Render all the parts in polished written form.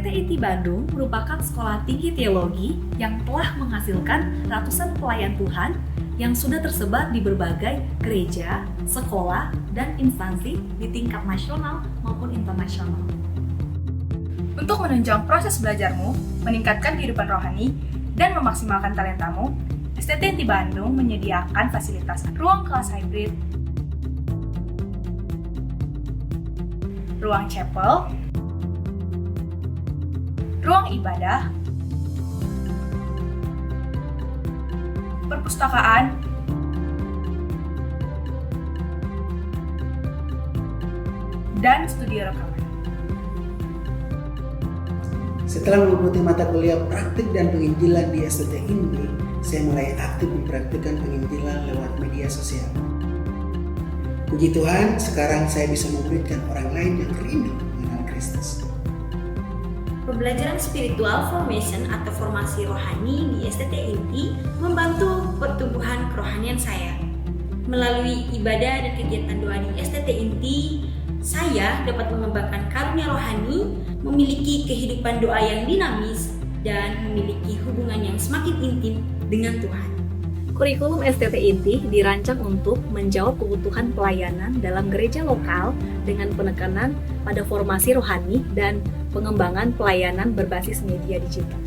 STTIT Bandung merupakan sekolah tinggi teologi yang telah menghasilkan ratusan pelayan Tuhan yang sudah tersebar di berbagai gereja, sekolah, dan instansi di tingkat nasional maupun internasional. Untuk menunjang proses belajarmu, meningkatkan kehidupan rohani, dan memaksimalkan talentamu, STTIT Bandung menyediakan fasilitas ruang kelas hybrid, ruang chapel, ruang ibadah, perpustakaan, dan studio rekaman. Setelah mengikuti mata kuliah praktik dan penginjilan di STTIT, saya mulai aktif mempraktikkan penginjilan lewat media sosial. Puji Tuhan, sekarang saya bisa memberikan orang lain yang rindu mengenal Kristus. Pembelajaran spiritual formation atau formasi rohani di STTIT membantu pertumbuhan kerohanian saya. Melalui ibadah dan kegiatan doa di STTIT, saya dapat mengembangkan karunia rohani, memiliki kehidupan doa yang dinamis, dan memiliki hubungan yang semakin intim dengan Tuhan. Kurikulum STTIT dirancang untuk menjawab kebutuhan pelayanan dalam gereja lokal dengan penekanan pada formasi rohani dan pengembangan pelayanan berbasis media digital.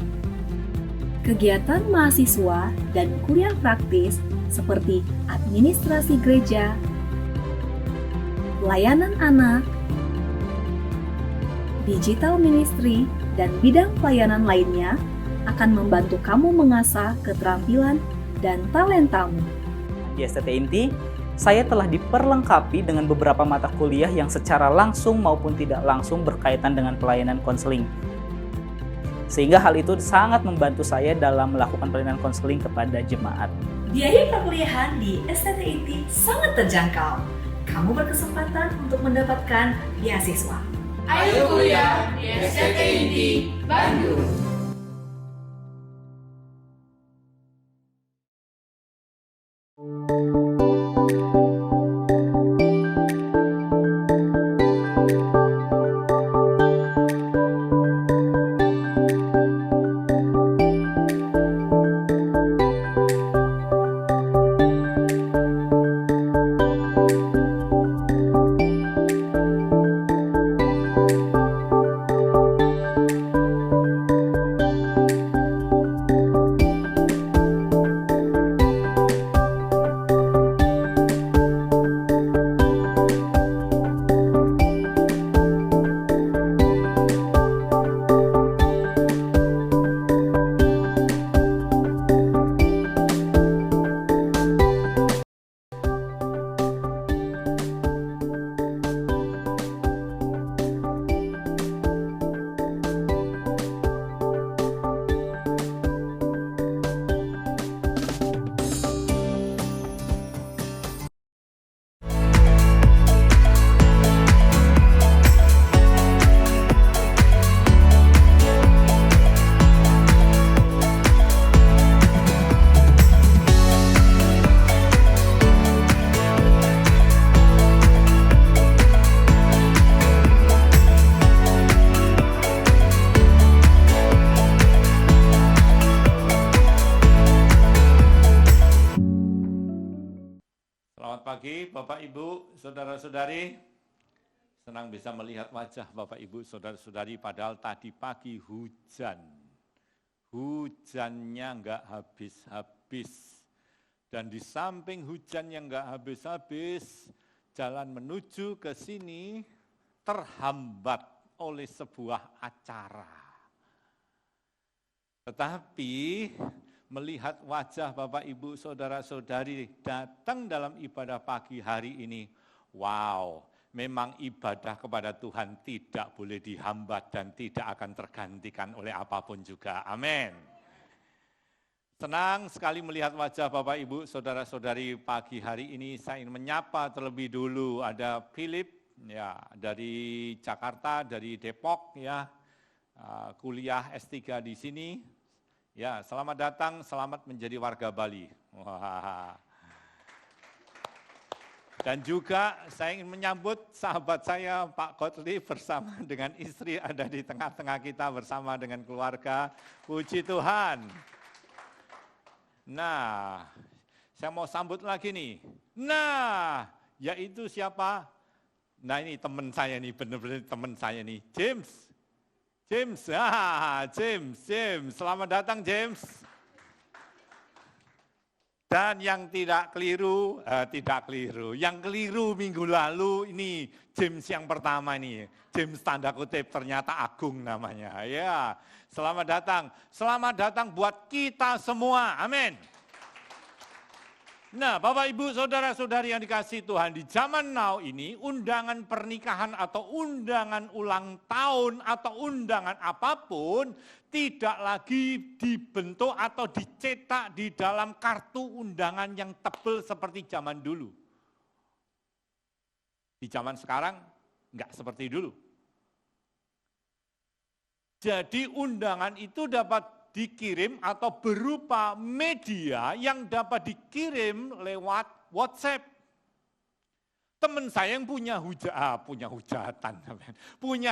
Kegiatan mahasiswa dan kuliah praktis seperti administrasi gereja, pelayanan anak, digital ministry, dan bidang pelayanan lainnya akan membantu kamu mengasah keterampilan dan talentamu. Di STTIT, saya telah diperlengkapi dengan beberapa mata kuliah yang secara langsung maupun tidak langsung berkaitan dengan pelayanan konseling. Sehingga hal itu sangat membantu saya dalam melakukan pelayanan konseling kepada jemaat. Biaya perkuliahan di STTIT sangat terjangkau. Kamu berkesempatan untuk mendapatkan beasiswa. Ayo kuliah di STTIT Bandung. pagi Bapak Ibu, Saudara-saudari. Senang bisa melihat wajah Bapak Ibu, Saudara-saudari, padahal tadi pagi hujan. Hujannya nggak habis-habis. Dan di samping hujan yang nggak habis-habis, jalan menuju ke sini terhambat oleh sebuah acara. Tetapi melihat wajah Bapak Ibu Saudara-saudari datang dalam ibadah pagi hari ini, wow, memang ibadah kepada Tuhan tidak boleh dihambat dan tidak akan tergantikan oleh apapun juga. Amin. Senang sekali melihat wajah Bapak Ibu Saudara-saudari pagi hari ini. Saya ingin menyapa terlebih dulu, ada Philip ya dari Jakarta, dari Depok ya, kuliah S3 di sini. Ya, selamat datang, selamat menjadi warga Bali. Wah. Dan juga saya ingin menyambut sahabat saya Pak Kotli bersama dengan istri ada di tengah-tengah kita bersama dengan keluarga. Puji Tuhan. Nah, saya mau sambut lagi nih. Nah, yaitu siapa? Nah ini teman saya nih, benar-benar teman saya nih, James. James. Selamat datang James. Dan yang yang keliru minggu lalu ini James yang pertama nih, James tanda kutip ternyata Agung namanya. Ya, selamat datang buat kita semua, amin. Nah, Bapak Ibu, Saudara-saudari yang dikasihi Tuhan, di zaman now ini undangan pernikahan atau undangan ulang tahun atau undangan apapun tidak lagi dibentuk atau dicetak di dalam kartu undangan yang tebal seperti zaman dulu. Di zaman sekarang enggak seperti dulu. Jadi undangan itu dapat dikirim atau berupa media yang dapat dikirim lewat WhatsApp. Teman saya yang punya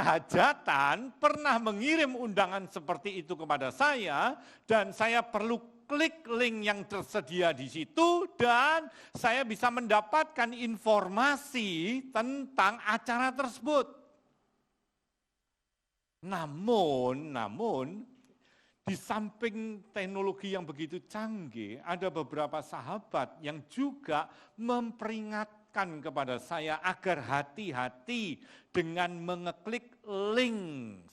hajatan pernah mengirim undangan seperti itu kepada saya dan saya perlu klik link yang tersedia di situ dan saya bisa mendapatkan informasi tentang acara tersebut. Namun di samping teknologi yang begitu canggih, ada beberapa sahabat yang juga memperingatkan kepada saya agar hati-hati dengan mengeklik link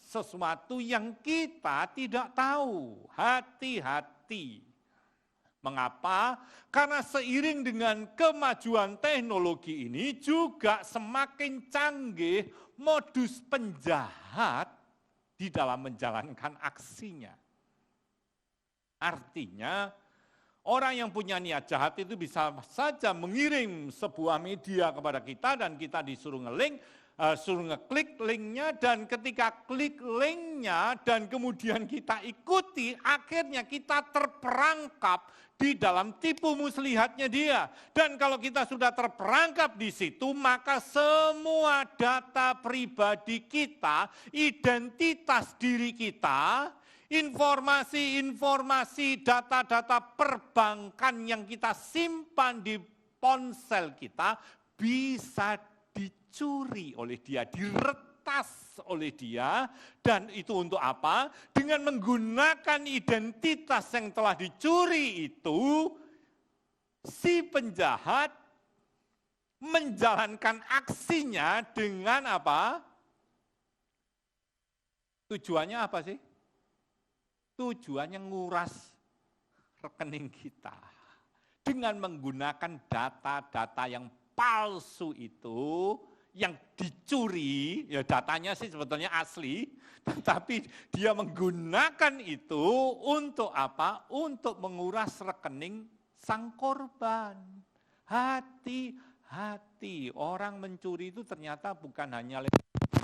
sesuatu yang kita tidak tahu. Hati-hati. Mengapa? Karena seiring dengan kemajuan teknologi ini juga semakin canggih modus penjahat di dalam menjalankan aksinya. Artinya, orang yang punya niat jahat itu bisa saja mengirim sebuah media kepada kita dan kita disuruh ngeklik linknya dan ketika klik linknya dan kemudian kita ikuti, akhirnya kita terperangkap di dalam tipu muslihatnya dia. Dan kalau kita sudah terperangkap di situ, maka semua data pribadi kita, identitas diri kita, informasi-informasi, data-data perbankan yang kita simpan di ponsel kita bisa dicuri oleh dia, diretas oleh dia. Dan itu untuk apa? Dengan menggunakan identitas yang telah dicuri itu, si penjahat menjalankan aksinya dengan apa? Tujuannya apa sih? Tujuannya nguras rekening kita. Dengan menggunakan data-data yang palsu itu, yang dicuri, ya datanya sih sebetulnya asli, tetapi dia menggunakan itu untuk apa? Untuk menguras rekening sang korban. Hati-hati, orang mencuri itu ternyata bukan hanya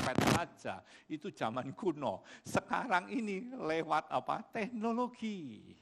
saja, itu zaman kuno. Sekarang ini lewat apa? Teknologi.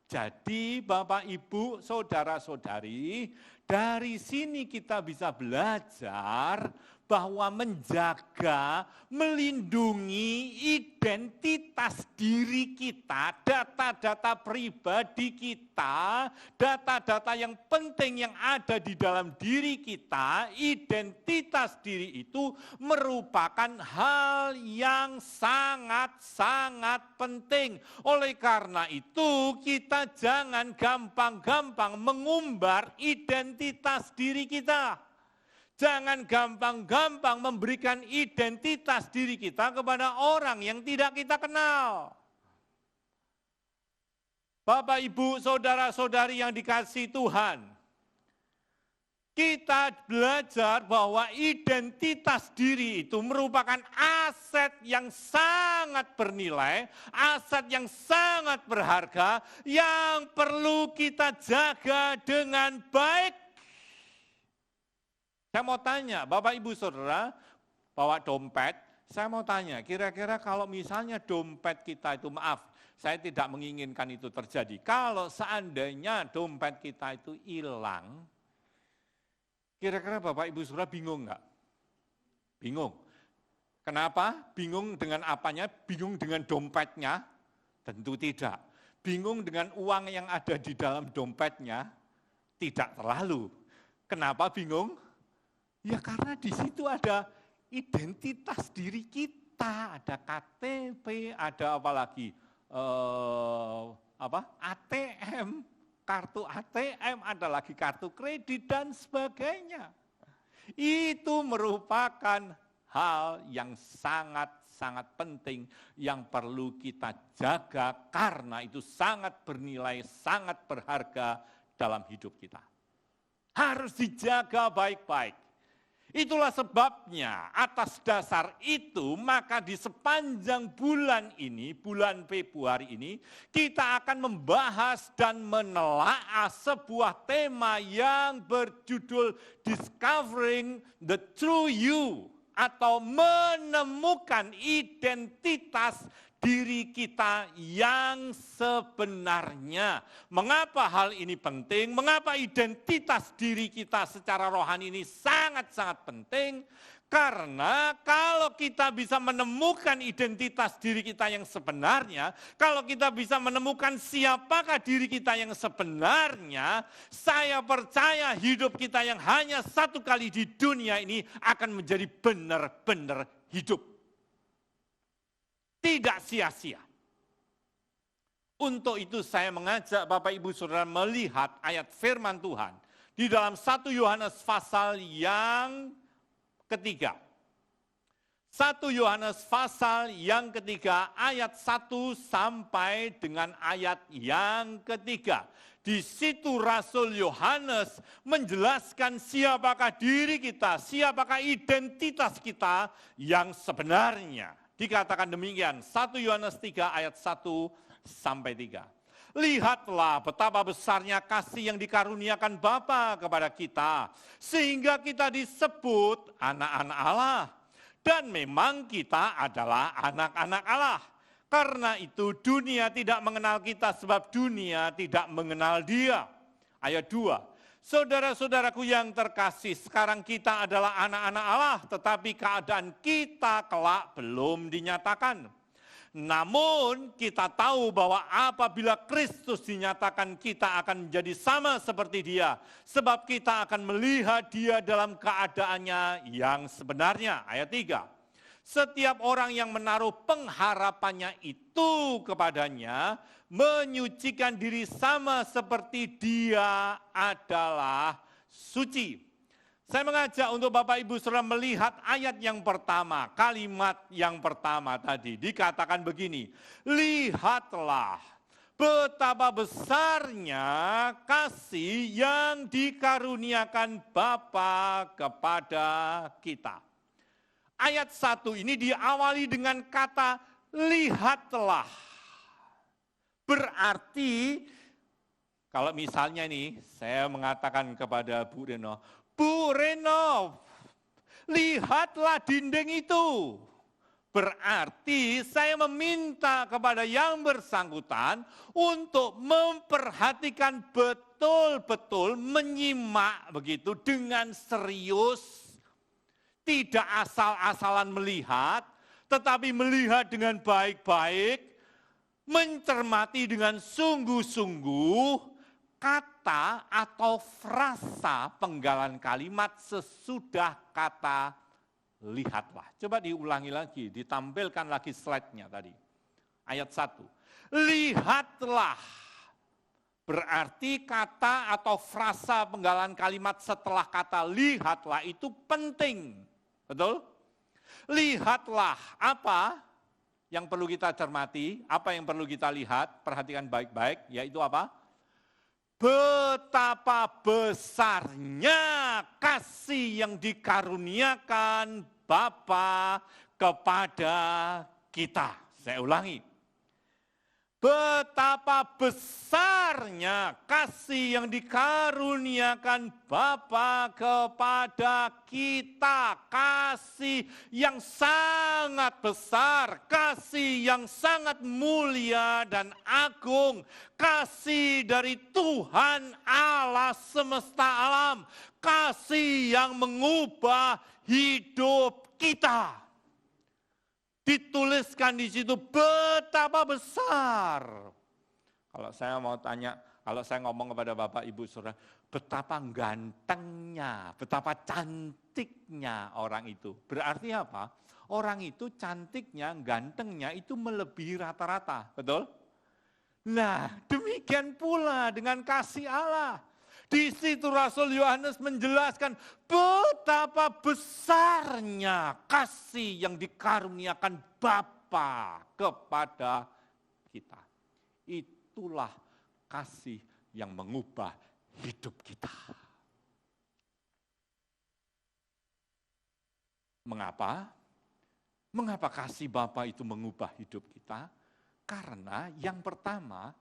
Jadi Bapak Ibu, Saudara-saudari, dari sini kita bisa belajar bahwa menjaga, melindungi identitas diri kita, data-data pribadi kita, data-data yang penting yang ada di dalam diri kita, identitas diri itu merupakan hal yang sangat-sangat penting. Oleh karena itu, kita jangan gampang-gampang mengumbar identitas diri kita. Jangan gampang-gampang memberikan identitas diri kita kepada orang yang tidak kita kenal. Bapak, Ibu, Saudara-saudari yang dikasihi Tuhan, kita belajar bahwa identitas diri itu merupakan aset yang sangat bernilai, aset yang sangat berharga, yang perlu kita jaga dengan baik. Saya mau tanya, Bapak Ibu Saudara, bawa dompet, saya mau tanya, kira-kira kalau misalnya dompet kita itu, maaf, saya tidak menginginkan itu terjadi. Kalau seandainya dompet kita itu hilang, Kira-kira Bapak Ibu Saudara bingung nggak? Bingung. Kenapa? Bingung dengan apanya? Bingung dengan dompetnya? Tentu tidak. Bingung dengan uang yang ada di dalam dompetnya? Tidak terlalu. Kenapa bingung? Ya karena di situ ada identitas diri kita, ada KTP, ada apa lagi? ATM, kartu ATM, ada lagi kartu kredit dan sebagainya. Itu merupakan hal yang sangat penting yang perlu kita jaga karena itu sangat bernilai, sangat berharga dalam hidup kita. Harus dijaga baik-baik. Itulah sebabnya atas dasar itu maka di sepanjang bulan ini, bulan Februari ini, kita akan membahas dan menelaah sebuah tema yang berjudul Discovering the True You atau menemukan identitas diri kita yang sebenarnya. Mengapa hal ini penting? Mengapa identitas diri kita secara rohani ini sangat-sangat penting? Karena kalau kita bisa menemukan identitas diri kita yang sebenarnya, kalau kita bisa menemukan siapakah diri kita yang sebenarnya, saya percaya hidup kita yang hanya satu kali di dunia ini akan menjadi benar-benar hidup. Tidak sia-sia. Untuk itu saya mengajak Bapak Ibu Saudara melihat ayat firman Tuhan di dalam 1 Yohanes pasal yang ketiga. 1 Yohanes pasal yang ketiga ayat 1 sampai dengan ayat yang ketiga. Di situ Rasul Yohanes menjelaskan siapakah diri kita, siapakah identitas kita yang sebenarnya. Dikatakan demikian, 1 Yohanes 3 ayat 1 sampai 3. Lihatlah betapa besarnya kasih yang dikaruniakan Bapa kepada kita, sehingga kita disebut anak-anak Allah. Dan memang kita adalah anak-anak Allah. Karena itu dunia tidak mengenal kita sebab dunia tidak mengenal Dia. Ayat 2. Saudara-saudaraku yang terkasih, sekarang kita adalah anak-anak Allah, tetapi keadaan kita kelak belum dinyatakan. Namun kita tahu bahwa apabila Kristus dinyatakan kita akan menjadi sama seperti Dia, sebab kita akan melihat Dia dalam keadaannya yang sebenarnya. Ayat 3. Setiap orang yang menaruh pengharapannya itu kepadanya, menyucikan diri sama seperti Dia adalah suci. Saya mengajak untuk Bapak Ibu Saudara melihat ayat yang pertama, kalimat yang pertama tadi dikatakan begini, lihatlah betapa besarnya kasih yang dikaruniakan Bapa kepada kita. Ayat 1 ini diawali dengan kata lihatlah. Berarti kalau misalnya nih saya mengatakan kepada Bu Reno, lihatlah dinding itu. Berarti saya meminta kepada yang bersangkutan untuk memperhatikan betul-betul, menyimak begitu dengan serius. Tidak asal-asalan melihat, tetapi melihat dengan baik-baik, mencermati dengan sungguh-sungguh kata atau frasa penggalan kalimat sesudah kata lihatlah. Coba diulangi lagi, ditampilkan lagi slide-nya tadi. Ayat 1. Lihatlah. Berarti kata atau frasa penggalan kalimat setelah kata lihatlah itu penting. Betul? Lihatlah apa yang perlu kita cermati, apa yang perlu kita lihat, perhatikan baik-baik, yaitu apa? Betapa besarnya kasih yang dikaruniakan Bapa kepada kita. Saya ulangi. betapa besarnya kasih yang dikaruniakan Bapa kepada kita. Kasih yang sangat besar, kasih yang sangat mulia dan agung. Kasih dari Tuhan Allah semesta alam. Kasih yang mengubah hidup kita. Dituliskan di situ betapa besar. Kalau saya mau tanya, kalau saya ngomong kepada Bapak Ibu Saudara, betapa gantengnya, betapa cantiknya orang itu. Berarti apa? Orang itu cantiknya, gantengnya itu melebihi rata-rata, betul? Nah, demikian pula dengan kasih Allah. Di situ Rasul Yohanes menjelaskan betapa besarnya kasih yang dikaruniakan Bapa kepada kita. Itulah kasih yang mengubah hidup kita. Mengapa? Mengapa kasih Bapa itu mengubah hidup kita? Karena yang pertama,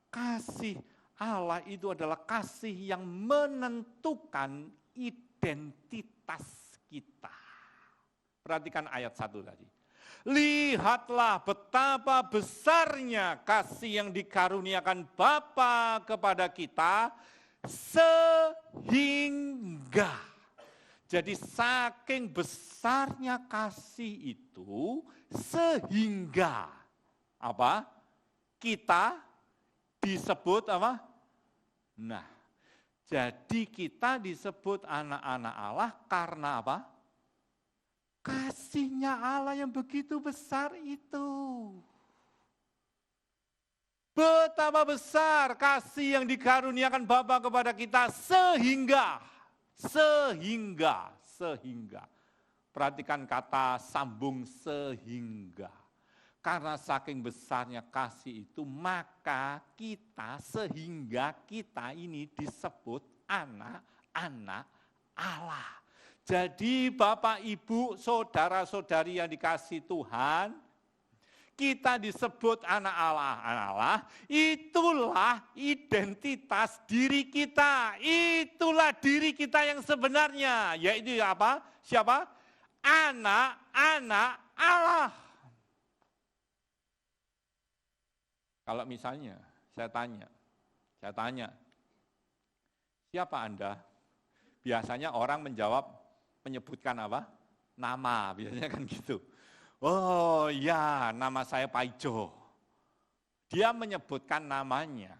kasih Allah itu adalah kasih yang menentukan identitas kita. Perhatikan ayat 1 tadi. Lihatlah betapa besarnya kasih yang dikaruniakan Bapa kepada kita sehingga. Jadi saking besarnya kasih itu sehingga apa? Kita disebut apa? Nah, jadi kita disebut anak-anak Allah karena apa? Kasihnya Allah yang begitu besar itu. Betapa besar kasih yang dikaruniakan Bapa kepada kita sehingga. Perhatikan kata sambung sehingga. Karena saking besarnya kasih itu, maka kita, sehingga kita ini disebut anak-anak Allah. Jadi Bapak, Ibu, saudara-saudari yang dikasih Tuhan, kita disebut anak Allah. Anak Allah, itulah identitas diri kita. Itulah diri kita yang sebenarnya. Yaitu apa? Siapa? Anak-anak Allah. Kalau misalnya saya tanya, siapa Anda? Biasanya orang menyebutkan apa? Nama, biasanya kan gitu. Oh ya, nama saya Paijo. Dia menyebutkan namanya.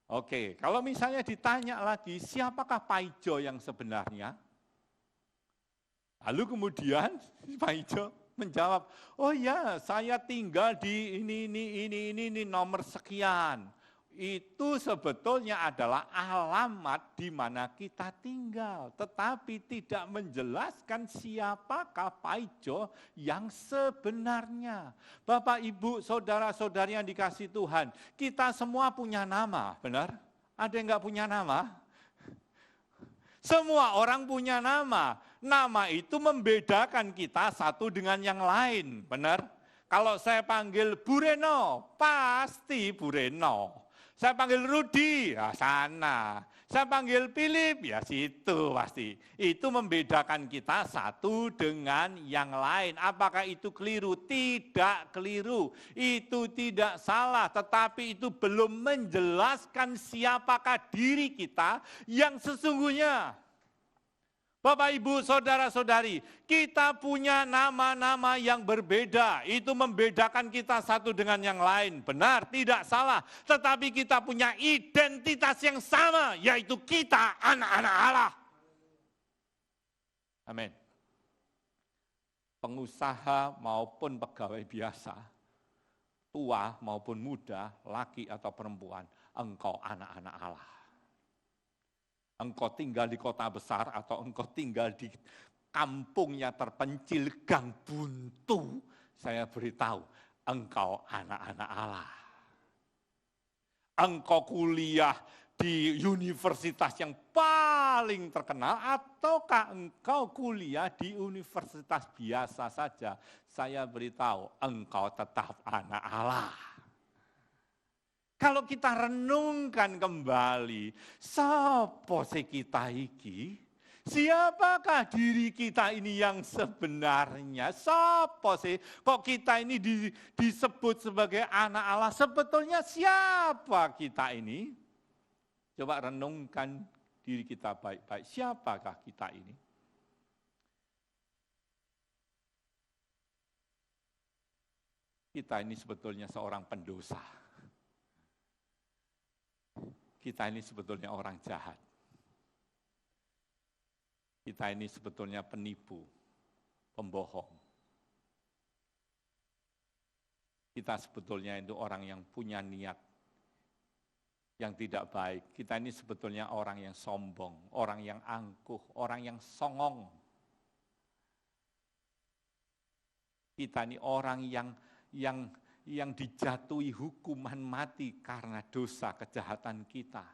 Oke, kalau misalnya ditanya lagi, siapakah Paijo yang sebenarnya? Lalu kemudian Paijo menjawab, oh ya, saya tinggal di ini nomor sekian. Itu sebetulnya adalah alamat di mana kita tinggal, tetapi tidak menjelaskan siapakah Paijo yang sebenarnya. Bapak, Ibu, saudara-saudari yang dikasih Tuhan, kita semua punya nama, benar? Ada yang enggak punya nama? Semua orang punya nama. Nama itu membedakan kita satu dengan yang lain, benar? Kalau saya panggil Bu Reno, pasti Bu Reno. Saya panggil Rudi, ya sana. Saya panggil Philip, ya situ pasti. Itu membedakan kita satu dengan yang lain. Apakah itu keliru? Tidak keliru. Itu tidak salah, tetapi itu belum menjelaskan siapakah diri kita yang sesungguhnya. Bapak, Ibu, saudara-saudari, kita punya nama-nama yang berbeda. Itu membedakan kita satu dengan yang lain. Benar, tidak salah. Tetapi kita punya identitas yang sama, yaitu kita anak-anak Allah. Amin. Pengusaha maupun pegawai biasa, tua maupun muda, laki atau perempuan, engkau anak-anak Allah. Engkau tinggal di kota besar atau engkau tinggal di kampungnya terpencil, gang buntu, saya beritahu, engkau anak-anak Allah. Engkau kuliah di universitas yang paling terkenal ataukah engkau kuliah di universitas biasa saja, saya beritahu, engkau tetap anak Allah. Kalau kita renungkan kembali, sapa sih kita iki? Siapakah diri kita ini yang sebenarnya? Sapa sih? Kok kita ini disebut sebagai anak Allah? Sebetulnya siapa kita ini? Coba renungkan diri kita baik-baik. Siapakah kita ini? Kita ini sebetulnya seorang pendosa. Kita ini sebetulnya orang jahat. Kita ini sebetulnya penipu, pembohong. Kita sebetulnya itu orang yang punya niat yang tidak baik. Kita ini sebetulnya orang yang sombong, orang yang angkuh, orang yang songong. Kita ini orang yang dijatuhi hukuman mati karena dosa kejahatan kita.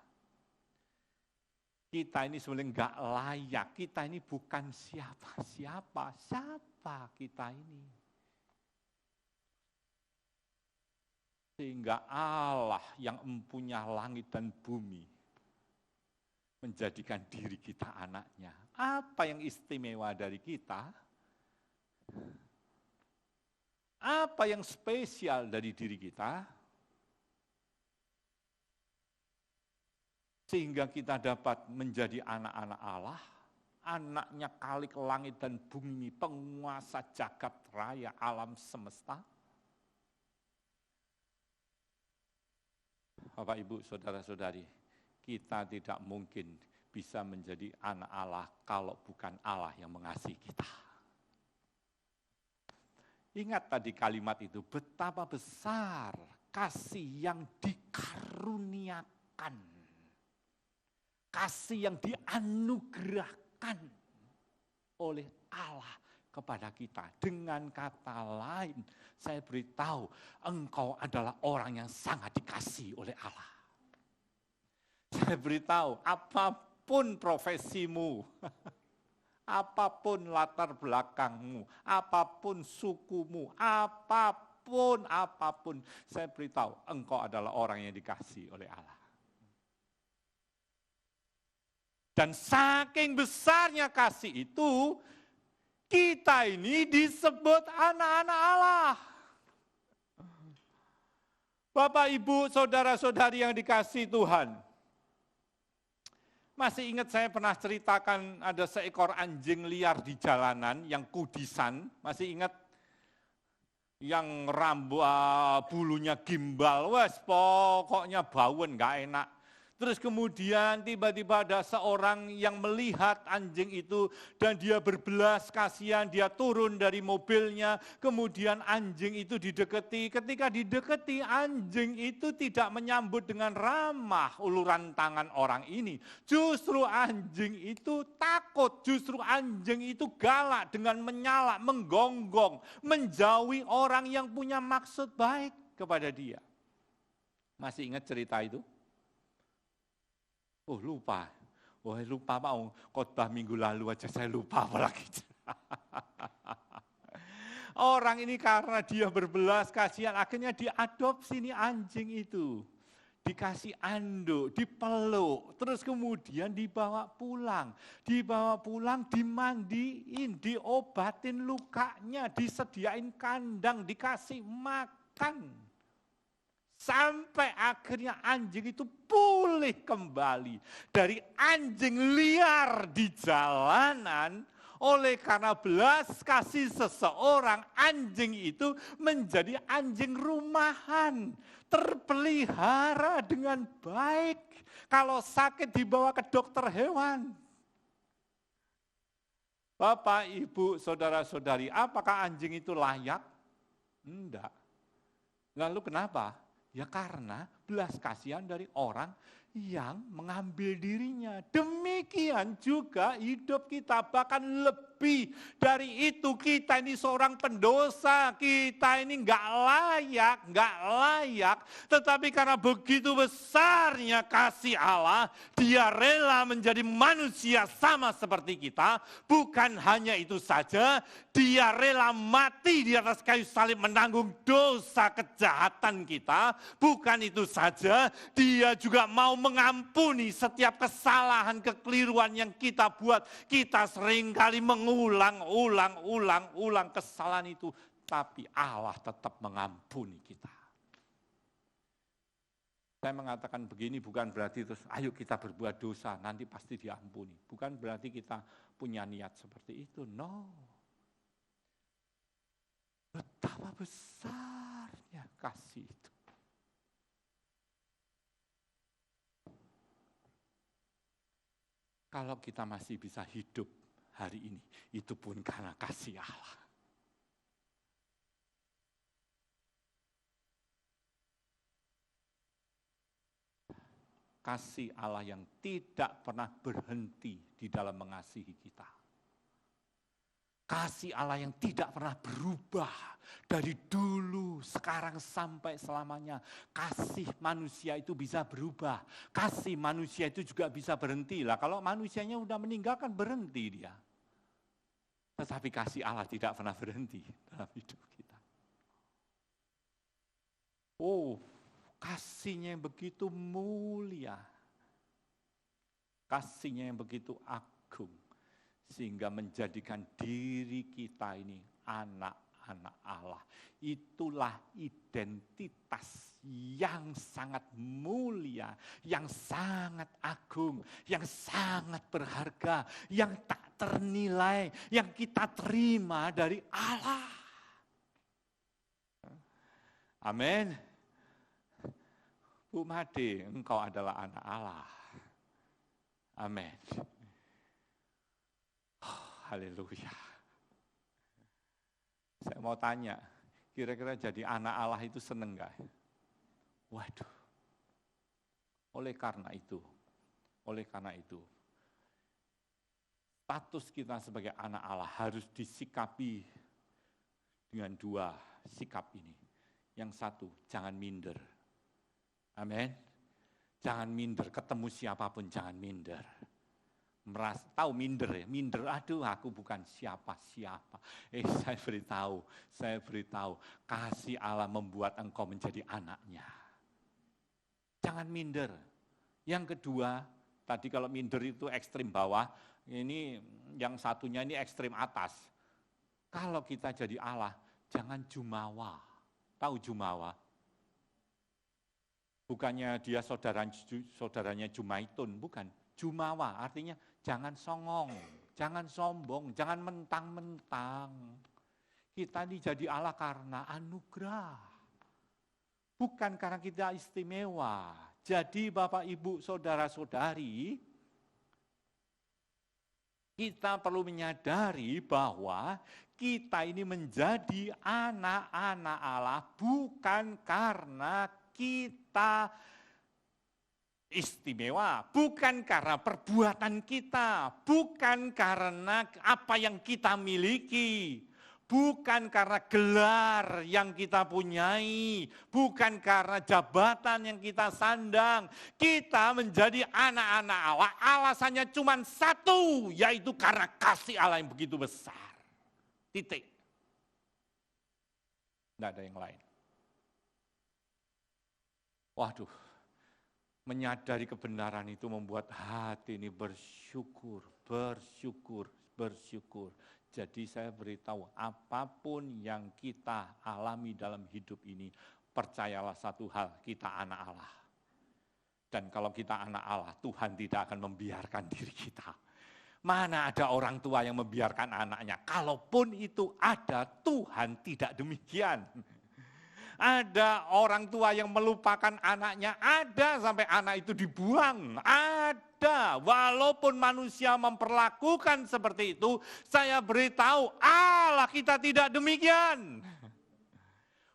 Kita ini sebenarnya enggak layak, kita ini bukan siapa kita ini. Sehingga Allah yang mempunyai langit dan bumi menjadikan diri kita anaknya. Apa yang istimewa dari kita? Apa yang spesial dari diri kita? Sehingga kita dapat menjadi anak-anak Allah, anaknya Khalik langit dan bumi, penguasa jagat raya alam semesta. Bapak, Ibu, saudara-saudari, kita tidak mungkin bisa menjadi anak Allah kalau bukan Allah yang mengasihi kita. Ingat tadi kalimat itu, betapa besar kasih yang dikaruniakan. Kasih yang dianugerahkan oleh Allah kepada kita. Dengan kata lain, saya beritahu, engkau adalah orang yang sangat dikasihi oleh Allah. Saya beritahu, apapun profesimu, apapun latar belakangmu, apapun sukumu, apapun, saya beritahu, engkau adalah orang yang dikasihi oleh Allah. Dan saking besarnya kasih itu, kita ini disebut anak-anak Allah. Bapak, Ibu, saudara-saudari yang dikasihi Tuhan. Masih ingat saya pernah ceritakan ada seekor anjing liar di jalanan yang kudisan. Masih ingat? Yang bulunya gimbal. Wes pokoknya bawen gak enak. Terus kemudian tiba-tiba ada seorang yang melihat anjing itu dan dia berbelas kasihan, dia turun dari mobilnya, kemudian anjing itu didekati. Ketika didekati, anjing itu tidak menyambut dengan ramah uluran tangan orang ini. Justru anjing itu takut, justru anjing itu galak dengan menyala, menggonggong, menjauhi orang yang punya maksud baik kepada dia. Masih ingat cerita itu? Oh lupa, lupa Pak, khotbah minggu lalu aja saya lupa apalagi. Orang ini karena dia berbelas kasihan, akhirnya diadopsi nih anjing itu. Dikasih anduk, dipeluk, terus kemudian dibawa pulang, dimandiin, diobatin lukanya, disediain kandang, dikasih makan. Sampai akhirnya anjing itu pulih kembali dari anjing liar di jalanan. Oleh karena belas kasih seseorang, anjing itu menjadi anjing rumahan, terpelihara dengan baik. Kalau sakit dibawa ke dokter hewan. Bapak, Ibu, saudara-saudari, apakah anjing itu layak? Enggak. Lalu kenapa? Ya karena belas kasihan dari orang yang mengambil dirinya. Demikian juga hidup kita, bahkan lebih dari itu. Kita ini seorang pendosa, kita ini enggak layak. Tetapi karena begitu besarnya kasih Allah, Dia rela menjadi manusia sama seperti kita. Bukan hanya itu saja, Dia rela mati di atas kayu salib menanggung dosa kejahatan kita. Bukan itu saja, Dia juga mau mengampuni setiap kesalahan, kekeliruan yang kita buat. Kita seringkali mengulang kesalahan itu, tapi Allah tetap mengampuni kita. Saya mengatakan begini bukan berarti terus ayo kita berbuat dosa, nanti pasti diampuni. Bukan berarti kita punya niat seperti itu, no. Betapa besarnya kasih itu. Kalau kita masih bisa hidup hari ini, itu pun karena kasih Allah. Kasih Allah yang tidak pernah berhenti di dalam mengasihi kita. Kasih Allah yang tidak pernah berubah dari dulu, sekarang sampai selamanya. Kasih manusia itu bisa berubah. Kasih manusia itu juga bisa berhenti. Lah, kalau manusianya udah meninggalkan berhenti dia. Tetapi kasih Allah tidak pernah berhenti dalam hidup kita. Oh, kasihnya yang begitu mulia. Kasihnya yang begitu agung. Sehingga menjadikan diri kita ini anak-anak Allah. Itulah identitas yang sangat mulia, yang sangat agung, yang sangat berharga, yang tak ternilai, yang kita terima dari Allah. Amin. Bu Made, engkau adalah anak Allah. Amin. Haleluya. Saya mau tanya, kira-kira jadi anak Allah itu seneng gak? Waduh. Oleh karena itu, status kita sebagai anak Allah harus disikapi dengan dua sikap ini. Yang satu, jangan minder. Amin. Jangan minder, ketemu siapapun jangan minder. Merasa tahu minder ya, minder, aduh aku bukan siapa-siapa. Saya beritahu, kasih Allah membuat engkau menjadi anaknya. Jangan minder. Yang kedua, tadi kalau minder itu ekstrim bawah, ini yang satunya ini ekstrim atas. Kalau kita jadi Allah, jangan jumawa. Tahu jumawa? Bukannya dia saudaranya Jumaitun, bukan. Jumawa artinya jangan songong, jangan sombong, jangan mentang-mentang. Kita ini jadi Allah karena anugerah. Bukan karena kita istimewa. Jadi Bapak, Ibu, Saudara-saudari, kita perlu menyadari bahwa kita ini menjadi anak-anak Allah bukan karena kita istimewa, bukan karena perbuatan kita, bukan karena apa yang kita miliki, bukan karena gelar yang kita punyai, bukan karena jabatan yang kita sandang. Kita menjadi anak-anak Allah, alasannya cuma satu, yaitu karena kasih Allah yang begitu besar. Titik. Tidak ada yang lain. Waduh. Menyadari kebenaran itu membuat hati ini bersyukur. Jadi saya beritahu, apapun yang kita alami dalam hidup ini, percayalah satu hal, kita anak Allah. Dan kalau kita anak Allah, Tuhan tidak akan membiarkan diri kita. Mana ada orang tua yang membiarkan anaknya? Kalaupun itu ada, Tuhan tidak demikian. Ada orang tua yang melupakan anaknya, ada sampai anak itu dibuang, ada. Walaupun manusia memperlakukan seperti itu, saya beritahu Allah kita tidak demikian.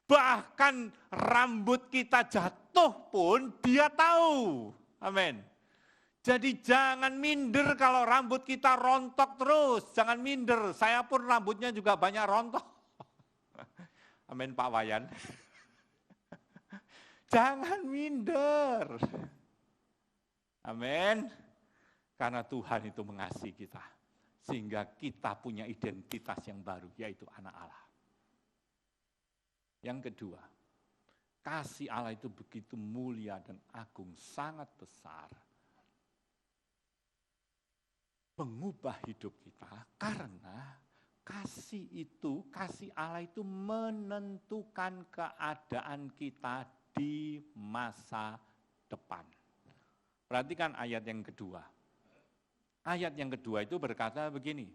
Bahkan rambut kita jatuh pun dia tahu. Amin. Jadi jangan minder kalau rambut kita rontok terus, jangan minder. Saya pun rambutnya juga banyak rontok. Amin Pak Wayan. Jangan minder. Amin. Karena Tuhan itu mengasihi kita. Sehingga kita punya identitas yang baru, yaitu anak Allah. Yang kedua, Kasih Allah itu begitu mulia dan agung, sangat besar. Mengubah hidup kita karena kasih Allah itu menentukan keadaan kita di masa depan. Perhatikan ayat yang kedua. Ayat yang kedua itu berkata begini.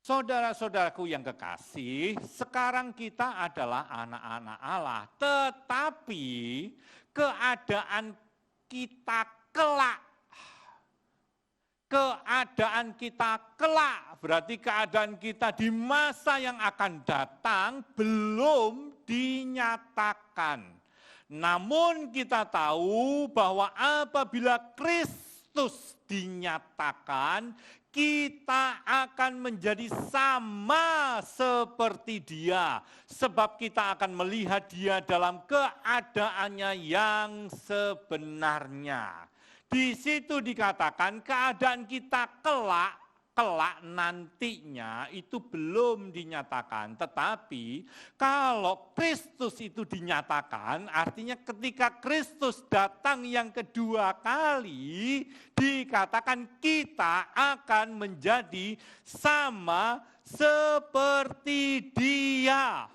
Saudara-saudaraku yang kekasih, sekarang kita adalah anak-anak Allah, tetapi keadaan kita kelak. Keadaan kita kelak, berarti keadaan kita di masa yang akan datang belum dinyatakan. Namun kita tahu bahwa apabila Kristus dinyatakan, kita akan menjadi sama seperti Dia, sebab kita akan melihat Dia dalam keadaannya yang sebenarnya. Di situ dikatakan keadaan kita kelak nantinya itu belum dinyatakan. Tetapi kalau Kristus itu dinyatakan, artinya ketika Kristus datang yang kedua kali, dikatakan kita akan menjadi sama seperti Dia.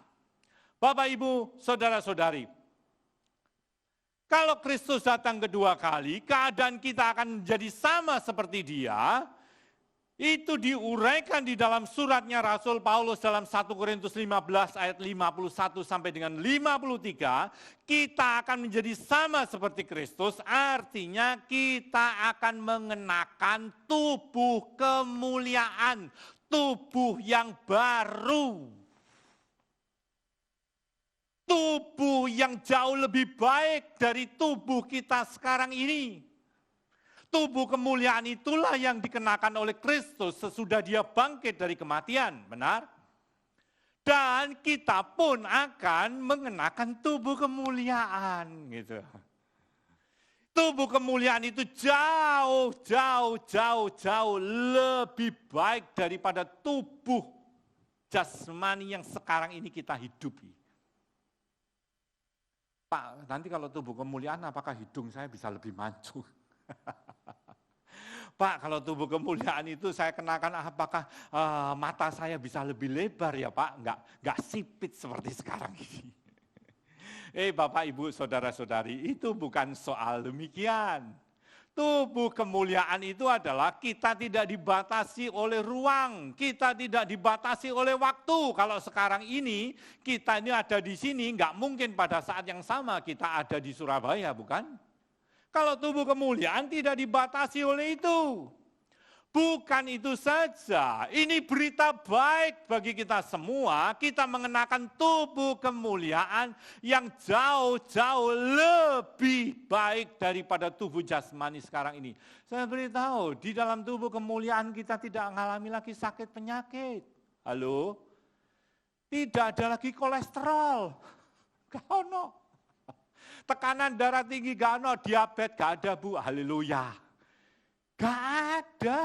Bapak, Ibu, saudara-saudari, kalau Kristus datang kedua kali, keadaan kita akan menjadi sama seperti Dia. Itu diuraikan di dalam suratnya Rasul Paulus dalam 1 Korintus 15 ayat 51 sampai dengan 53. Kita akan menjadi sama seperti Kristus, artinya kita akan mengenakan tubuh kemuliaan, tubuh yang baru. Tubuh yang jauh lebih baik dari tubuh kita sekarang ini. Tubuh kemuliaan itulah yang dikenakan oleh Kristus sesudah Dia bangkit dari kematian, benar? Dan kita pun akan mengenakan tubuh kemuliaan, gitu. Tubuh kemuliaan itu jauh lebih baik daripada tubuh jasmani yang sekarang ini kita hidupi. Pak, nanti kalau tubuh kemuliaan apakah hidung saya bisa lebih mancung? Pak, kalau tubuh kemuliaan itu saya kenakan, apakah mata saya bisa lebih lebar ya Pak? Enggak sipit seperti sekarang ini. Bapak, Ibu, saudara-saudari, itu bukan soal demikian. Tubuh kemuliaan itu adalah kita tidak dibatasi oleh ruang, kita tidak dibatasi oleh waktu. Kalau sekarang ini kita ini ada di sini, enggak mungkin pada saat yang sama kita ada di Surabaya, bukan? Kalau tubuh kemuliaan tidak dibatasi oleh itu. Bukan itu saja, ini berita baik bagi kita semua, kita mengenakan tubuh kemuliaan yang jauh lebih baik daripada tubuh jasmani sekarang ini. Saya beritahu, di dalam tubuh kemuliaan kita tidak mengalami lagi sakit penyakit. Halo? Tidak ada lagi kolesterol. Gak ono. Tekanan darah tinggi gak ono, diabetes gak ada Bu, haleluya. Gak ada.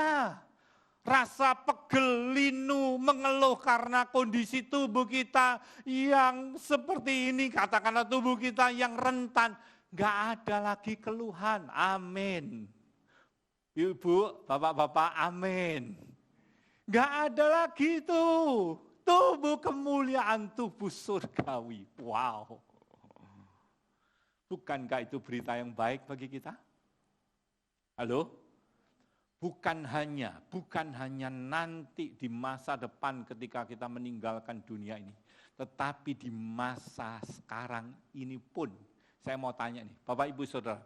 Rasa pegel, linu, mengeluh karena kondisi tubuh kita yang seperti ini, katakanlah tubuh kita yang rentan. Gak ada lagi keluhan, amin. Ibu, bapak-bapak, amin. Gak ada lagi itu. Tubuh kemuliaan, tubuh surgawi, wow. Bukankah itu berita yang baik bagi kita? Halo? Bukan hanya nanti di masa depan ketika kita meninggalkan dunia ini. Tetapi di masa sekarang ini pun, saya mau tanya nih, Bapak Ibu Saudara.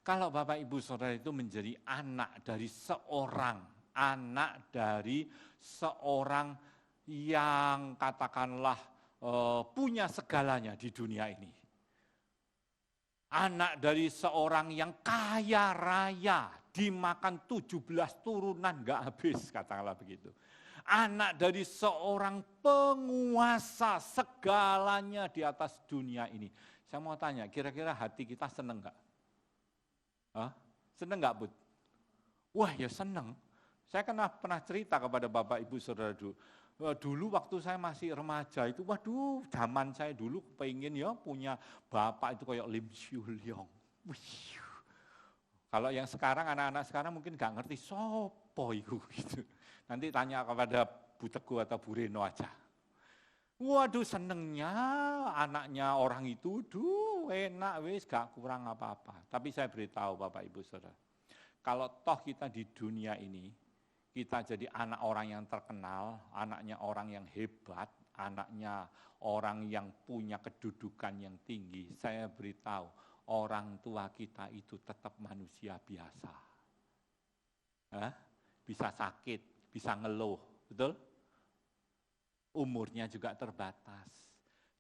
Kalau Bapak Ibu Saudara itu menjadi anak dari seorang yang katakanlah punya segalanya di dunia ini. Anak dari seorang yang kaya raya, dimakan 17 turunan gak habis, katakanlah begitu. Anak dari seorang penguasa, segalanya di atas dunia ini. Saya mau tanya, kira-kira hati kita seneng gak? Seneng gak, Bud? Wah ya seneng. Saya pernah cerita kepada Bapak Ibu Saudara dulu. Dulu waktu saya masih remaja itu, waduh, zaman saya dulu pengen ya punya bapak itu kayak Lim Siu Leong. Wih. Kalau yang sekarang, anak-anak sekarang mungkin gak ngerti sopo itu gitu. Nanti tanya kepada Bu Teguh atau Bu Reno aja. Waduh, senengnya anaknya orang itu, enak wis gak kurang apa-apa. Tapi saya beritahu Bapak Ibu Saudara, kalau toh kita di dunia ini, kita jadi anak orang yang terkenal, anaknya orang yang hebat, anaknya orang yang punya kedudukan yang tinggi, saya beritahu, orang tua kita itu tetap manusia biasa. Bisa sakit, bisa ngeluh, betul? Umurnya juga terbatas.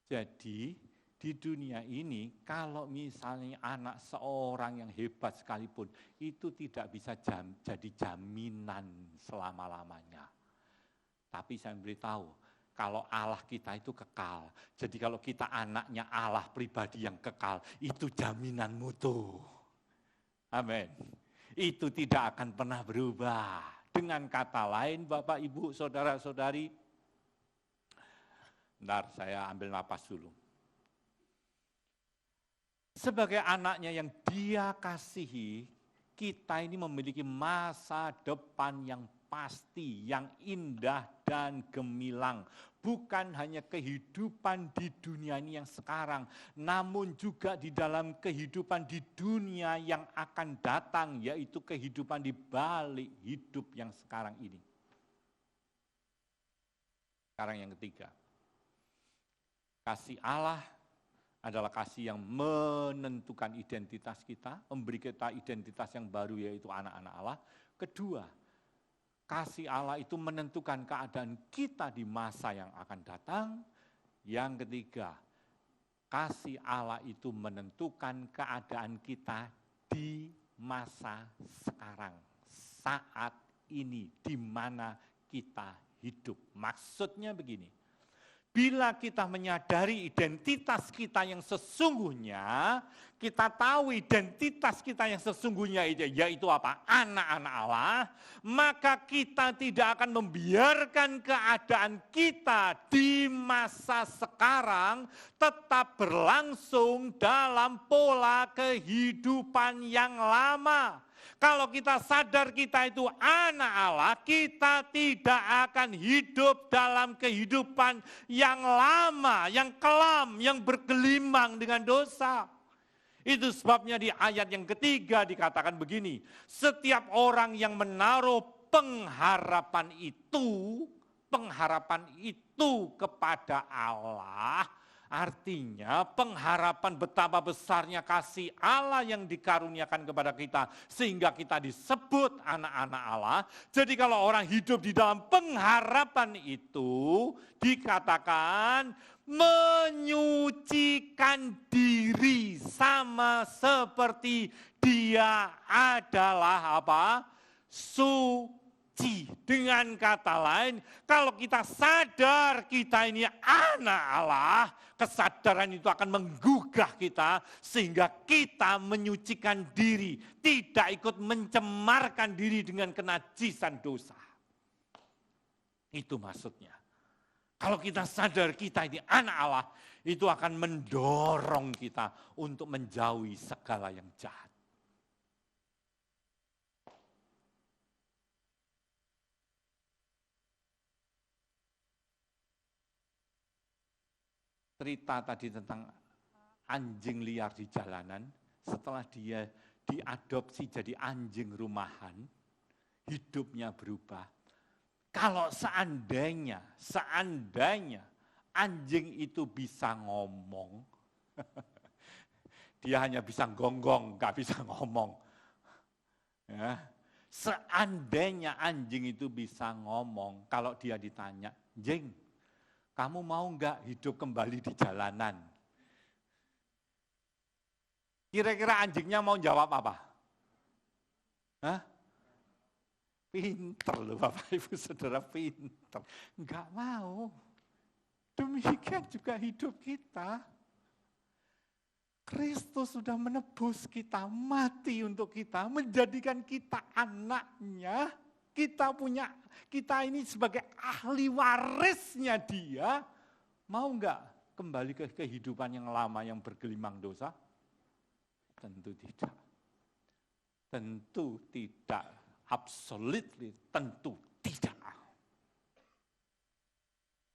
Jadi di dunia ini kalau misalnya anak seorang yang hebat sekalipun, itu tidak bisa jadi jaminan selama-lamanya. Tapi saya beritahu, kalau Allah kita itu kekal. Jadi kalau kita anaknya Allah pribadi yang kekal, itu jaminan mutu. Amin. Itu tidak akan pernah berubah. Dengan kata lain Bapak, Ibu, Saudara-saudari, bentar saya ambil napas dulu. Sebagai anaknya yang Dia kasihi, kita ini memiliki masa depan yang pasti, yang indah dan gemilang. Bukan hanya kehidupan di dunia ini yang sekarang, namun juga di dalam kehidupan di dunia yang akan datang, yaitu kehidupan di balik hidup yang sekarang ini. Sekarang yang ketiga, kasih Allah adalah kasih yang menentukan identitas kita, memberi kita identitas yang baru yaitu anak-anak Allah. Kedua, kasih Allah itu menentukan keadaan kita di masa yang akan datang. Yang ketiga, kasih Allah itu menentukan keadaan kita di masa sekarang, saat ini, di mana kita hidup. Maksudnya begini, bila kita menyadari identitas kita yang sesungguhnya, kita tahu identitas kita yang sesungguhnya yaitu apa? Anak-anak Allah, maka kita tidak akan membiarkan keadaan kita di masa sekarang tetap berlangsung dalam pola kehidupan yang lama. Kalau kita sadar kita itu anak Allah, kita tidak akan hidup dalam kehidupan yang lama, yang kelam, yang bergelimang dengan dosa. Itu sebabnya di ayat yang ketiga dikatakan begini, setiap orang yang menaruh pengharapan itu kepada Allah, artinya pengharapan betapa besarnya kasih Allah yang dikaruniakan kepada kita sehingga kita disebut anak-anak Allah. Jadi kalau orang hidup di dalam pengharapan itu dikatakan menyucikan diri sama seperti dia adalah apa? Suci. Dengan kata lain, kalau kita sadar kita ini anak Allah, kesadaran itu akan menggugah kita sehingga kita menyucikan diri, tidak ikut mencemarkan diri dengan kenajisan dosa. Itu maksudnya. Kalau kita sadar kita ini anak Allah, itu akan mendorong kita untuk menjauhi segala yang jahat. Cerita tadi tentang anjing liar di jalanan, setelah dia diadopsi jadi anjing rumahan, hidupnya berubah. Kalau seandainya anjing itu bisa ngomong, dia hanya bisa gonggong, gak bisa ngomong. Ya. Seandainya anjing itu bisa ngomong, kalau dia ditanya, "Jing, kamu mau enggak hidup kembali di jalanan?" Kira-kira anjingnya mau jawab apa? Hah? Pinter loh Bapak Ibu Saudara, pinter. Enggak mau. Demikian juga hidup kita. Kristus sudah menebus kita, mati untuk kita, menjadikan kita anaknya. Kita ini sebagai ahli warisnya dia, mau enggak kembali ke kehidupan yang lama yang bergelimang dosa? Tentu tidak. Tentu tidak. Absolutely, tentu tidak.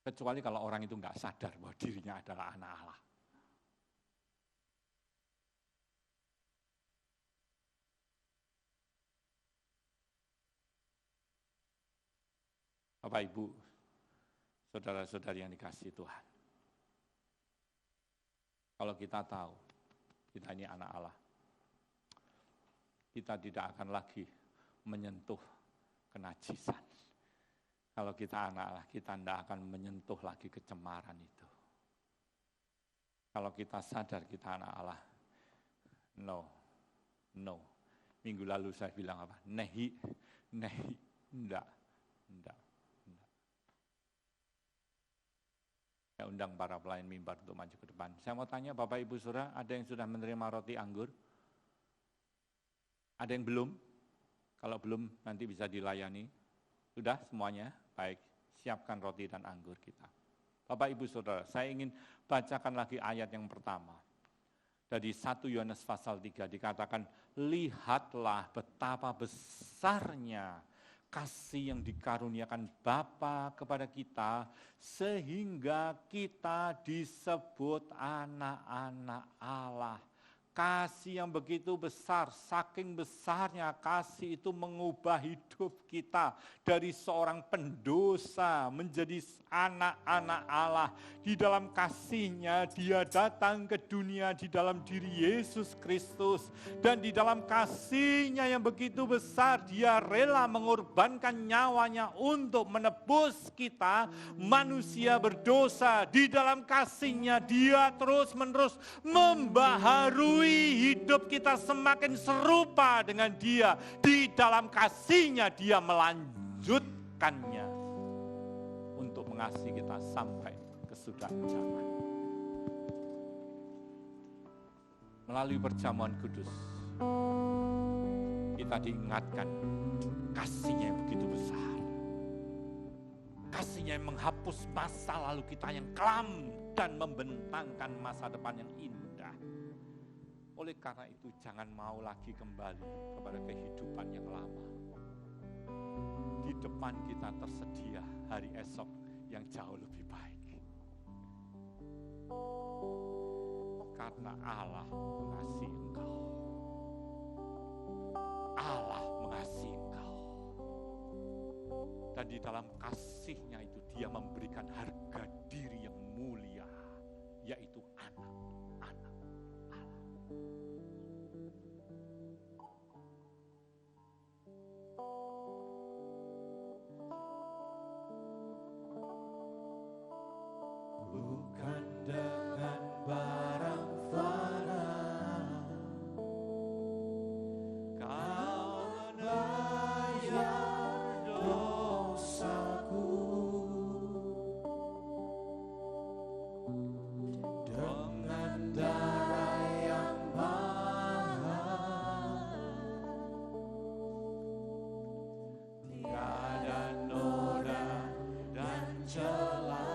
Kecuali kalau orang itu enggak sadar bahwa dirinya adalah anak Allah. Bapak, Ibu, saudara-saudari yang dikasihi Tuhan. Kalau kita tahu, kita ini anak Allah, kita tidak akan lagi menyentuh kenajisan. Kalau kita anak Allah, kita tidak akan menyentuh lagi kecemaran itu. Kalau kita sadar kita anak Allah, no. Minggu lalu saya bilang apa? Nehi, enggak. Saya undang para pelayan mimbar untuk maju ke depan. Saya mau tanya Bapak Ibu Saudara, ada yang sudah menerima roti anggur? Ada yang belum? Kalau belum nanti bisa dilayani. Sudah semuanya? Baik, siapkan roti dan anggur kita. Bapak Ibu Saudara, saya ingin bacakan lagi ayat yang pertama. Dari 1 Yohanes pasal 3 dikatakan, lihatlah betapa besarnya kasih yang dikaruniakan Bapa kepada kita, sehingga kita disebut anak-anak Allah. Kasih yang begitu besar, saking besarnya kasih itu mengubah hidup kita dari seorang pendosa menjadi anak-anak Allah. Di dalam kasihnya dia datang ke dunia di dalam diri Yesus Kristus. Dan di dalam kasihnya yang begitu besar dia rela mengorbankan nyawanya untuk menebus kita manusia berdosa. Di dalam kasihnya dia terus-menerus membaharui hidup kita semakin serupa dengan dia. Di dalam kasihnya dia melanjutkannya untuk mengasihi kita sampai kesudahan zaman. Melalui perjamuan kudus kita diingatkan kasihnya yang begitu besar. Kasihnya yang menghapus masa lalu kita yang kelam dan membentangkan masa depan yang indah. Oleh karena itu jangan mau lagi kembali kepada kehidupan yang lama. Di depan kita tersedia hari esok yang jauh lebih baik. Karena Allah mengasihi engkau. Allah mengasihi engkau. Dan di dalam kasihnya itu dia memberikan harga diri yang mulia, yaitu anak. Bukan dengan barang fana kau menayar dosaku, dengan darah yang mahal, tiada noda dan celah.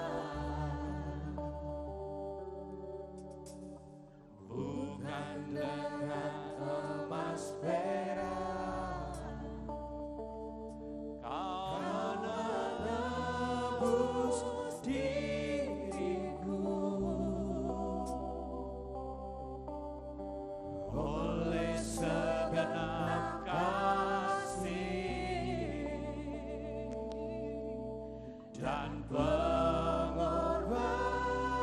Dengan emas perak kau menebus diriku, oleh segenap kasih dan pengorbanan.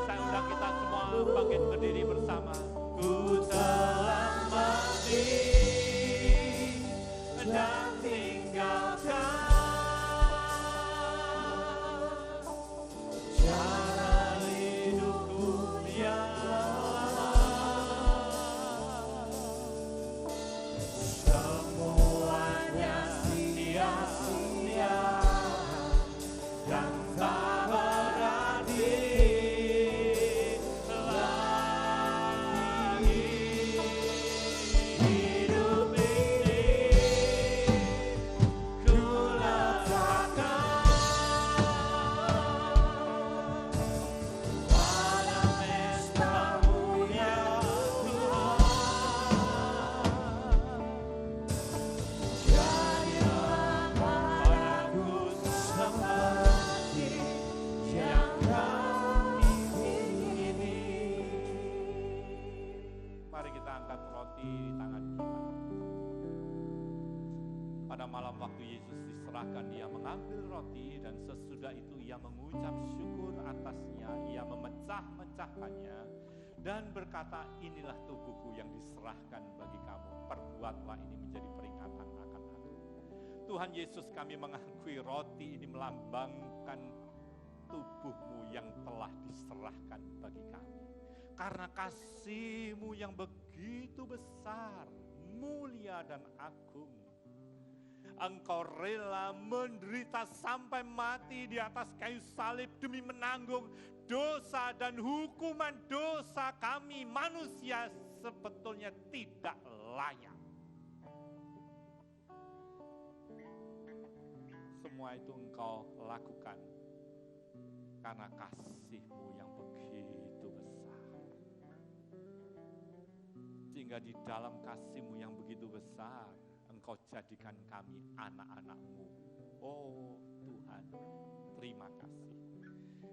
Saya undang kita semua bangkit berdiri bersama. Ku telah dalam waktu Yesus diserahkan, dia mengambil roti dan sesudah itu ia mengucap syukur atasnya, ia memecah-mecahkannya dan berkata, inilah tubuhku yang diserahkan bagi kamu, perbuatlah ini menjadi peringatan akan aku. Tuhan Yesus, kami mengakui roti ini melambangkan tubuhmu yang telah diserahkan bagi kami. Karena kasih-Mu yang begitu besar, mulia dan agung, Engkau rela menderita sampai mati di atas kayu salib demi menanggung dosa dan hukuman dosa kami manusia sebetulnya tidak layak. Semua itu Engkau lakukan karena kasih-Mu yang begitu besar. Sehingga di dalam kasih-Mu yang begitu besar, Engkau jadikan kami anak-anak-Mu. Oh Tuhan, terima kasih.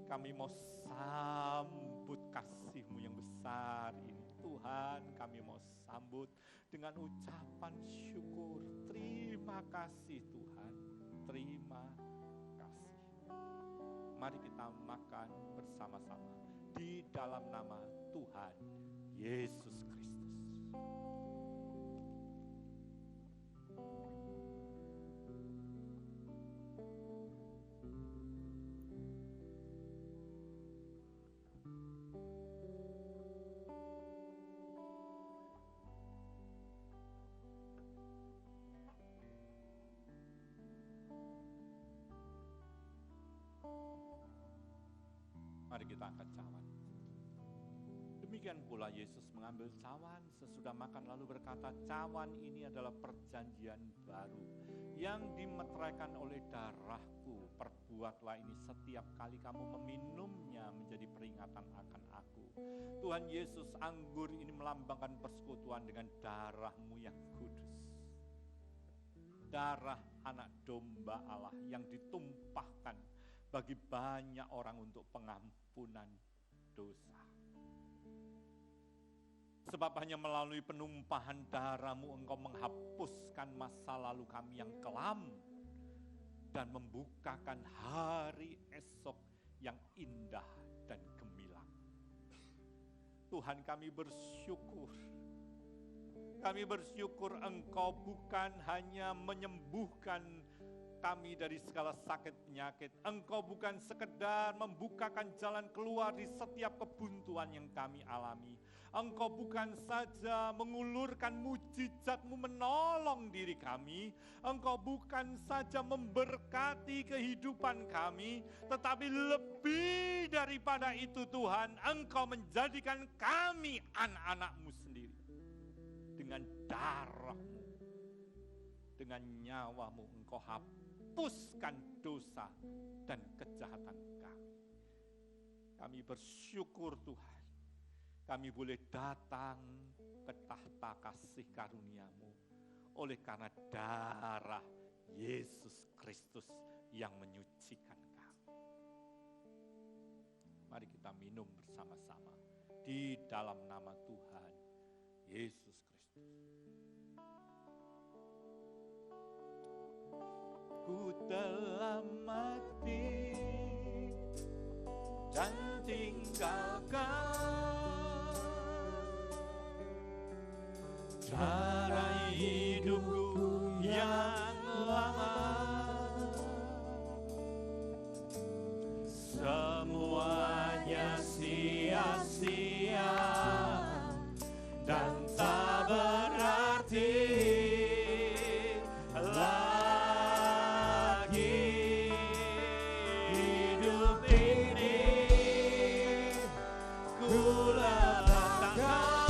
Kami mau sambut kasih-Mu yang besar ini. Tuhan, kami mau sambut dengan ucapan syukur. Terima kasih Tuhan, terima kasih. Mari kita makan bersama-sama di dalam nama Tuhan Yesus Kristus. Mari kita angkat cawan. Demikian pula Yesus mengambil cawan sesudah makan lalu berkata, cawan ini adalah perjanjian baru yang dimeteraikan oleh darahku. Perbuatlah ini setiap kali kamu meminumnya menjadi peringatan akan aku. Tuhan Yesus, anggur ini melambangkan persekutuan dengan darah-Mu yang kudus. Darah anak domba Allah yang ditumpahkan bagi banyak orang untuk pengampunan dosa. Sebab hanya melalui penumpahan darah-Mu Engkau menghapuskan masa lalu kami yang kelam dan membukakan hari esok yang indah dan gemilang. Tuhan, kami bersyukur. Kami bersyukur Engkau bukan hanya menyembuhkan kami dari segala sakit penyakit. Engkau bukan sekedar membukakan jalan keluar di setiap kebuntuan yang kami alami. Engkau bukan saja mengulurkan mujizat-Mu menolong diri kami. Engkau bukan saja memberkati kehidupan kami, tetapi lebih daripada itu Tuhan, Engkau menjadikan kami anak-anak-Mu sendiri. Dengan darah-Mu, dengan nyawa-Mu Engkau hapuskan dosa dan kejahatan kami. Kami bersyukur Tuhan, kami boleh datang ke tahta kasih karunia-Mu oleh karena darah Yesus Kristus yang menyucikan kami. Mari kita minum bersama-sama di dalam nama Tuhan Yesus Kristus. Ku telah mati dan tinggalkan cara hidupku yang lama. Semuanya sia-sia dan tak berarti lagi. Hidup ini ku letakkan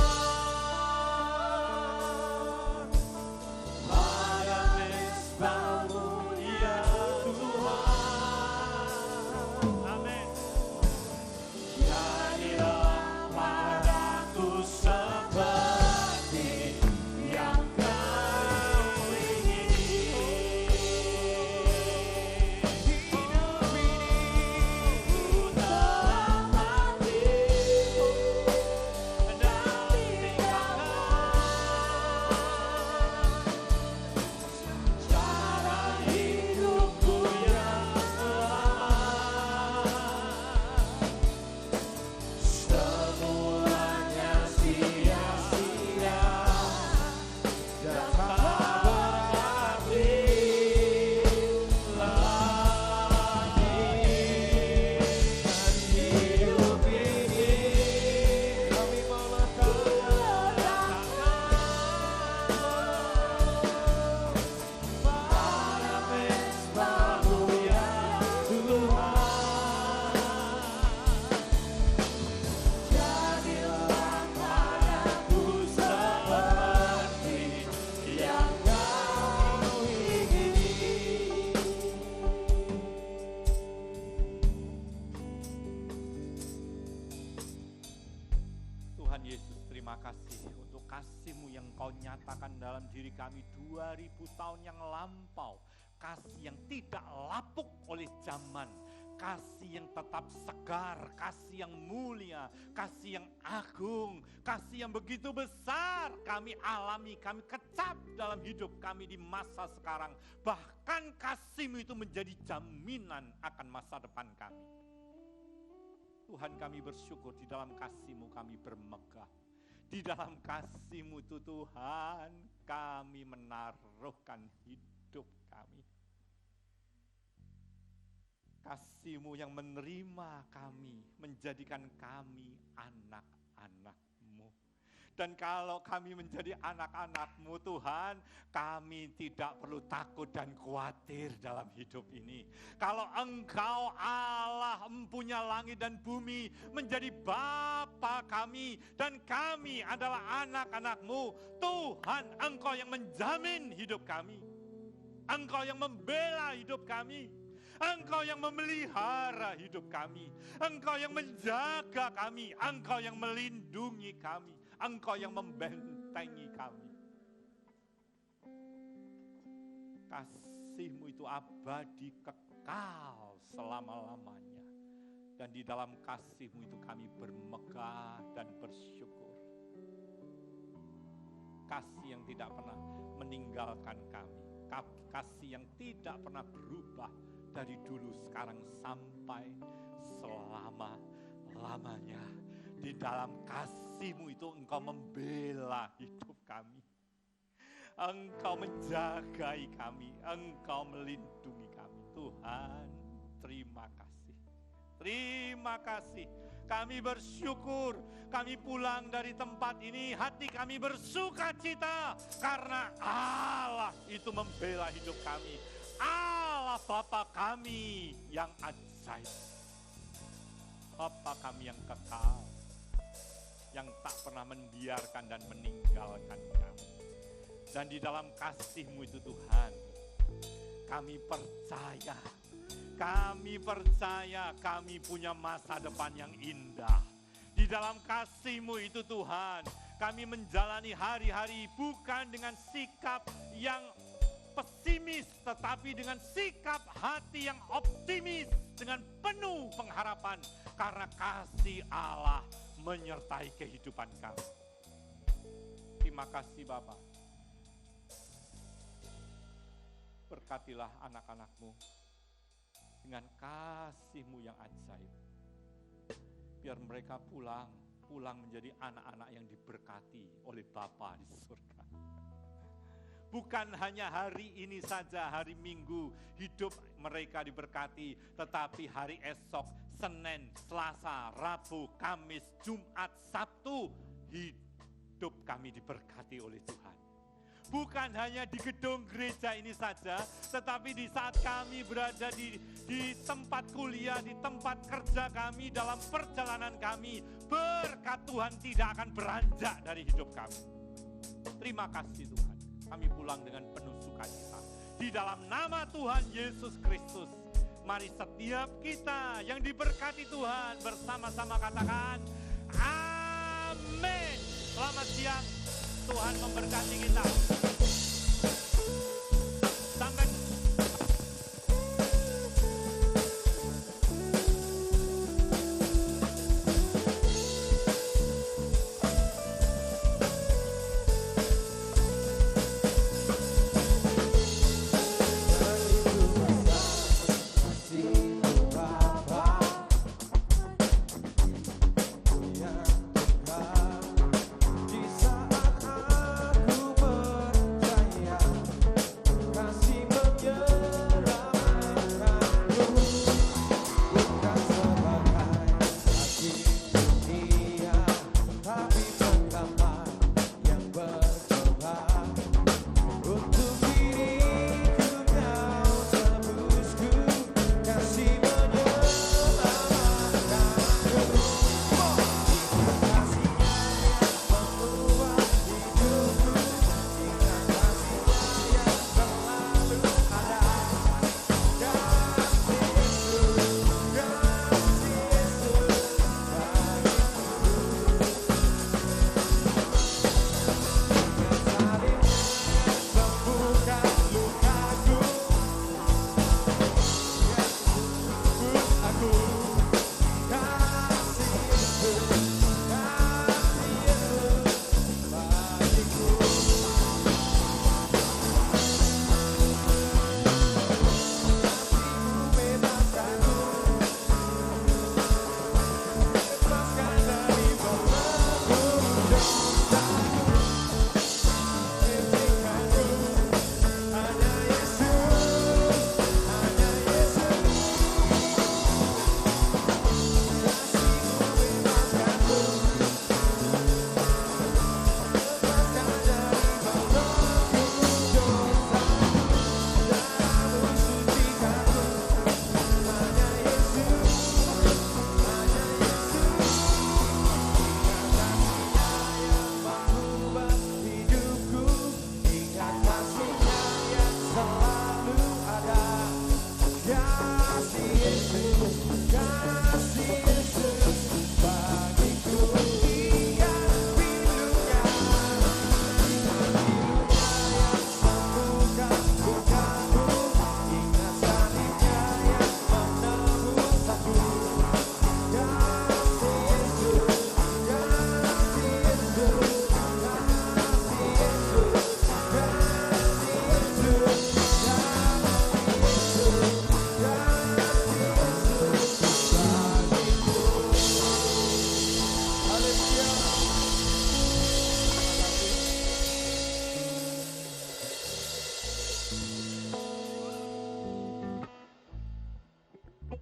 untuk kasih-Mu yang Kau nyatakan dalam diri kami 2000 tahun yang lampau. Kasih yang tidak lapuk oleh zaman, kasih yang tetap segar, kasih yang mulia, kasih yang agung, kasih yang begitu besar kami alami, kami kecap dalam hidup kami di masa sekarang. Bahkan kasih-Mu itu menjadi jaminan akan masa depan kami. Tuhan, kami bersyukur di dalam kasih-Mu kami bermegah. Di dalam kasih-Mu itu Tuhan, kami menaruhkan hidup kami. Kasih-Mu yang menerima kami, menjadikan kami anak-anak-Mu. Dan kalau kami menjadi anak-anak-Mu Tuhan, kami tidak perlu takut dan khawatir dalam hidup ini. Kalau Engkau Allah empunya langit dan bumi, menjadi Bapa kami, dan kami adalah anak-anak-Mu, Tuhan, Engkau yang menjamin hidup kami. Engkau yang membela hidup kami. Engkau yang memelihara hidup kami. Engkau yang menjaga kami. Engkau yang melindungi kami. Engkau yang membentengi kami. Kasih-Mu itu abadi, kekal selama-lamanya. Dan di dalam kasih-Mu itu kami bermegah dan bersyukur. Kasih yang tidak pernah meninggalkan kami. Kasih yang tidak pernah berubah dari dulu, sekarang, sampai selama-lamanya. Di dalam kasih-Mu itu Engkau membela hidup kami. Engkau menjagai kami. Engkau melindungi kami. Tuhan, terima kasih. Terima kasih. Kami bersyukur. Kami pulang dari tempat ini, hati kami bersuka cita. Karena Allah itu membela hidup kami. Allah Bapa kami yang ajaib. Bapa kami yang kekal, yang tak pernah membiarkan dan meninggalkan kami. Dan di dalam kasih-Mu itu Tuhan, kami percaya kami punya masa depan yang indah. Di dalam kasih-Mu itu Tuhan, kami menjalani hari-hari bukan dengan sikap yang pesimis, tetapi dengan sikap hati yang optimis, dengan penuh pengharapan, karena kasih Allah menyertai kehidupan kami. Terima kasih Bapa. Berkatilah anak-anak-Mu dengan kasih-Mu yang ajaib. Biar mereka pulang menjadi anak-anak yang diberkati oleh Bapa di surga. Bukan hanya hari ini saja, hari Minggu, hidup mereka diberkati. Tetapi hari esok, Senin, Selasa, Rabu, Kamis, Jumat, Sabtu, hidup kami diberkati oleh Tuhan. Bukan hanya di gedung gereja ini saja, tetapi di saat kami berada di tempat kuliah, di tempat kerja kami, dalam perjalanan kami, berkat Tuhan tidak akan beranjak dari hidup kami. Terima kasih Tuhan. Kami pulang dengan penuh sukacita. Di dalam nama Tuhan Yesus Kristus, mari setiap kita yang diberkati Tuhan bersama-sama katakan amin. Selamat siang, Tuhan memberkati kita.